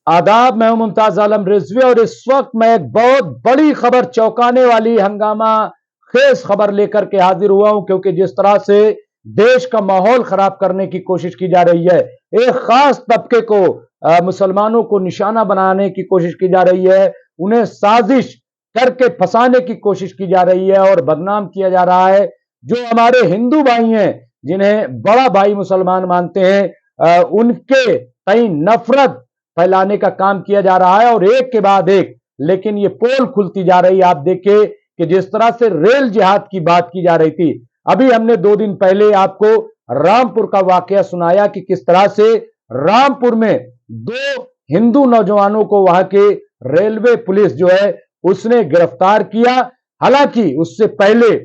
आदाब, मैं हूं मुमताज आलम रिजवी और इस वक्त मैं एक बहुत बड़ी खबर, चौंकाने वाली, हंगामा खेज खबर लेकर के हाजिर हुआ हूं, क्योंकि जिस तरह से देश का माहौल खराब करने की कोशिश की जा रही है, एक खास तबके को, मुसलमानों को निशाना बनाने की कोशिश की जा रही है, उन्हें साजिश करके फंसाने की कोशिश की जा रही है और बदनाम किया जा रहा है। जो हमारे हिंदू भाई हैं, जिन्हें बड़ा भाई मुसलमान मानते हैं, उनके कई नफरत फैलाने का काम किया जा रहा है और एक के बाद एक, लेकिन ये पोल खुलती जा रही है। आप देखिए कि जिस तरह से रेल जिहाद की बात की जा रही थी, अभी हमने 2 दिन पहले आपको रामपुर का वाकया सुनाया कि किस तरह से रामपुर में 2 हिंदू नौजवानों को वहां के रेलवे पुलिस जो है उसने गिरफ्तार किया। हालांकि उससे पहले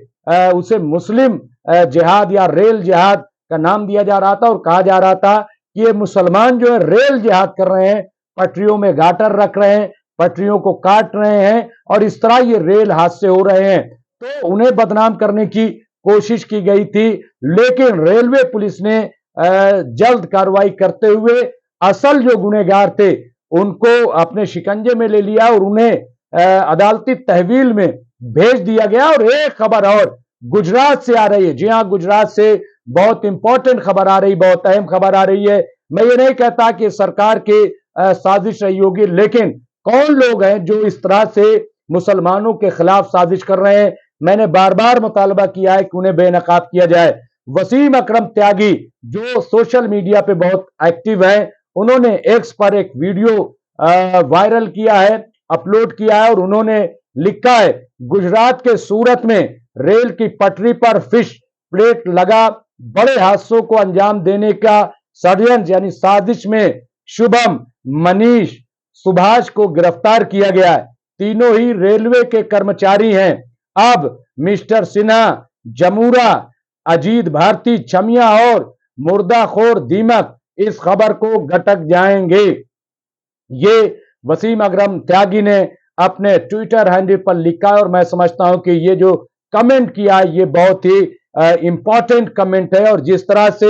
उसे मुस्लिम जिहाद या रेल जिहाद का नाम दिया जा रहा था और कहा जा रहा था कि ये मुसलमान जो है रेल जिहाद कर रहे हैं, पटरियों में गाटर रख रहे हैं, पटरियों को काट रहे हैं और इस तरह ये रेल हादसे हो रहे हैं। तो उन्हें बदनाम करने की कोशिश की गई थी, लेकिन रेलवे पुलिस ने जल्द कार्रवाई करते हुए असल जो गुनहगार थे उनको अपने शिकंजे में ले लिया और उन्हें अदालती तहवील में भेज दिया गया। और एक खबर और गुजरात से आ रही है। जी हाँ, गुजरात से बहुत इंपॉर्टेंट खबर आ रही, बहुत अहम खबर आ रही है। मैं ये नहीं कहता कि सरकार के साजिश रही होगी, लेकिन कौन लोग हैं जो इस तरह से मुसलमानों के खिलाफ साजिश कर रहे हैं। मैंने बार बार मुतालबा किया है कि उन्हें बेनकाब किया जाए। वसीम अकरम त्यागी जो सोशल मीडिया पे बहुत एक्टिव है, उन्होंने एक्स पर एक वीडियो वायरल किया है, अपलोड किया है और उन्होंने लिखा है, गुजरात के सूरत में रेल की पटरी पर फिश प्लेट लगा बड़े हादसों को अंजाम देने का षड्यंत्र यानी साजिश में शुभम, मनीष, सुभाष को गिरफ्तार किया गया है। तीनों ही रेलवे के कर्मचारी हैं। अब मिस्टर सिन्हा, जमूरा, अजीत भारती, छमिया और मुर्दाखोर दीमक इस खबर को गटक जाएंगे। ये वसीम अकरम त्यागी ने अपने ट्विटर हैंडल पर लिखा है और मैं समझता हूं कि ये जो कमेंट किया है ये बहुत ही इंपॉर्टेंट कमेंट है। और जिस तरह से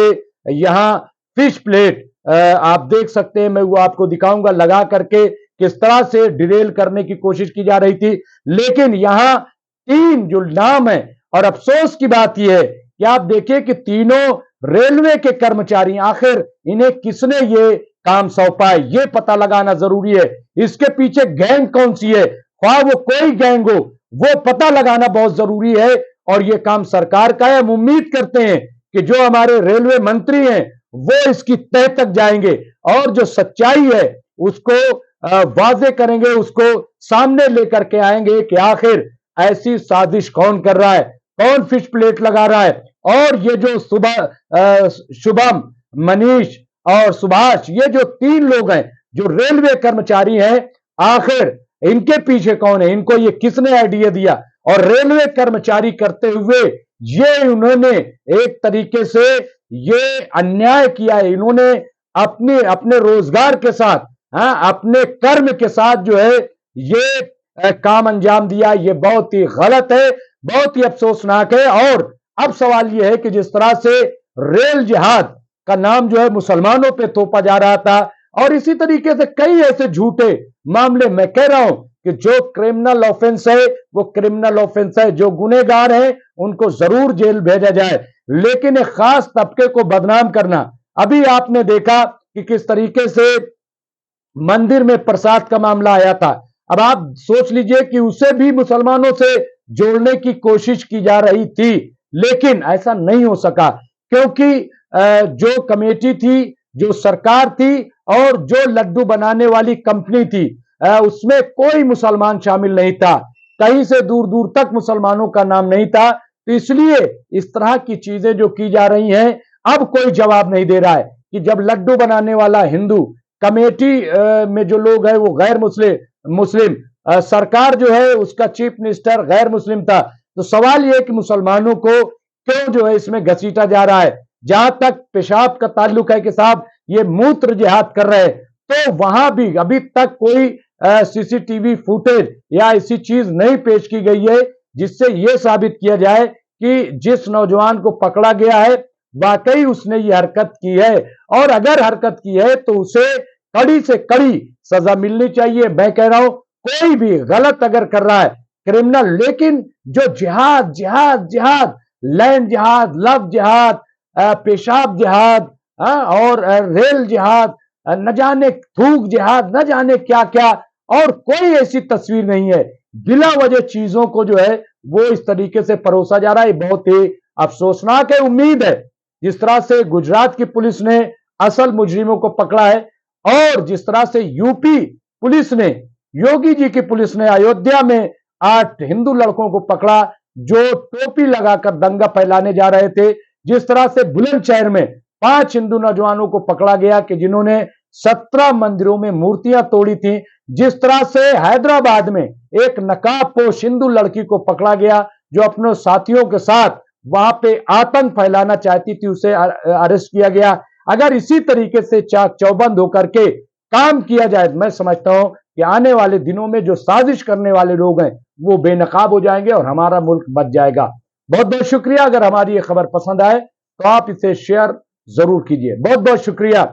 यहां फिश प्लेट आप देख सकते हैं, मैं वो आपको दिखाऊंगा लगा करके किस तरह से डिरेल करने की कोशिश की जा रही थी। लेकिन यहां 3 जो नाम है, और अफसोस की बात यह है कि आप देखिए कि तीनों रेलवे के कर्मचारी, आखिर इन्हें किसने ये काम सौंपा है ये पता लगाना जरूरी है। इसके पीछे गैंग कौन सी है, ख्वाह वो कोई गैंग हो, वो पता लगाना बहुत जरूरी है और ये काम सरकार का है। हम उम्मीद करते हैं कि जो हमारे रेलवे मंत्री हैं वो इसकी तह तक जाएंगे और जो सच्चाई है उसको वाजे करेंगे, उसको सामने लेकर के आएंगे कि आखिर ऐसी साजिश कौन कर रहा है, कौन फिश प्लेट लगा रहा है। और ये जो शुभम, मनीष और सुभाष, ये जो 3 लोग हैं जो रेलवे कर्मचारी हैं, आखिर इनके पीछे कौन है, इनको ये किसने आइडिया दिया। और रेलवे कर्मचारी करते हुए ये उन्होंने एक तरीके से ये अन्याय किया है। इन्होंने अपने रोजगार के साथ, अपने कर्म के साथ जो है ये काम अंजाम दिया। ये बहुत ही गलत है, बहुत ही अफसोसनाक है। और अब सवाल यह है कि जिस तरह से रेल जिहाद का नाम जो है मुसलमानों पे थोपा जा रहा था और इसी तरीके से कई ऐसे झूठे मामले, मैं कह रहा हूं कि जो क्रिमिनल ऑफेंस है वो क्रिमिनल ऑफेंस है, जो गुनहगार हैं उनको जरूर जेल भेजा जाए, लेकिन एक खास तबके को बदनाम करना। अभी आपने देखा कि किस तरीके से मंदिर में प्रसाद का मामला आया था। अब आप सोच लीजिए कि उसे भी मुसलमानों से जोड़ने की कोशिश की जा रही थी, लेकिन ऐसा नहीं हो सका क्योंकि जो कमेटी थी, जो सरकार थी और जो लड्डू बनाने वाली कंपनी थी, उसमें कोई मुसलमान शामिल नहीं था। कहीं से दूर दूर तक मुसलमानों का नाम नहीं था। तो इसलिए इस तरह की चीजें जो की जा रही हैं, अब कोई जवाब नहीं दे रहा है कि जब लड्डू बनाने वाला हिंदू, कमेटी में जो लोग हैं वो गैर मुस्लिम, सरकार जो है उसका चीफ मिनिस्टर गैर मुस्लिम था। तो सवाल यह है कि मुसलमानों को क्यों जो है इसमें घसीटा जा रहा है। जहां तक पेशाब का ताल्लुक है कि साहब ये मूत्र जिहाद कर रहे हैं, तो वहां भी अभी तक कोई सीसीटीवी फुटेज या ऐसी चीज नहीं पेश की गई है जिससे यह साबित किया जाए कि जिस नौजवान को पकड़ा गया है वाकई उसने ये हरकत की है, और अगर हरकत की है तो उसे कड़ी से कड़ी सजा मिलनी चाहिए। मैं कह रहा हूं कोई भी गलत अगर कर रहा है क्रिमिनल, लेकिन जो जिहाद जिहाद जिहाद, लैंड जिहाद, लव जिहाद, पेशाब जिहाद, और रेल जिहाद, न जाने थूक जिहाद, न जाने क्या क्या, और कोई ऐसी तस्वीर नहीं है। बिला वजह चीजों को जो है वो इस तरीके से परोसा जा रहा है, बहुत ही अफसोसनाक है। उम्मीद है जिस तरह से गुजरात की पुलिस ने असल मुजरिमों को पकड़ा है, और जिस तरह से यूपी पुलिस ने, योगी जी की पुलिस ने अयोध्या में 8 हिंदू लड़कों को पकड़ा जो टोपी लगाकर दंगा फैलाने जा रहे थे, जिस तरह से बुलंदशहर में 5 हिंदू नौजवानों को पकड़ा गया कि जिन्होंने 17 मंदिरों में मूर्तियां तोड़ी थी, जिस तरह से हैदराबाद में एक नकाबपोश हिंदू लड़की को पकड़ा गया जो अपने साथियों के साथ वहां पे आतंक फैलाना चाहती थी, उसे अरेस्ट किया गया। अगर इसी तरीके से चाक चौबंद होकर के काम किया जाए, मैं समझता हूं कि आने वाले दिनों में जो साजिश करने वाले लोग हैं वो बेनकाब हो जाएंगे और हमारा मुल्क बच जाएगा। बहुत बहुत शुक्रिया। अगर हमारी ये खबर पसंद आए तो आप इसे शेयर जरूर कीजिए। बहुत बहुत शुक्रिया।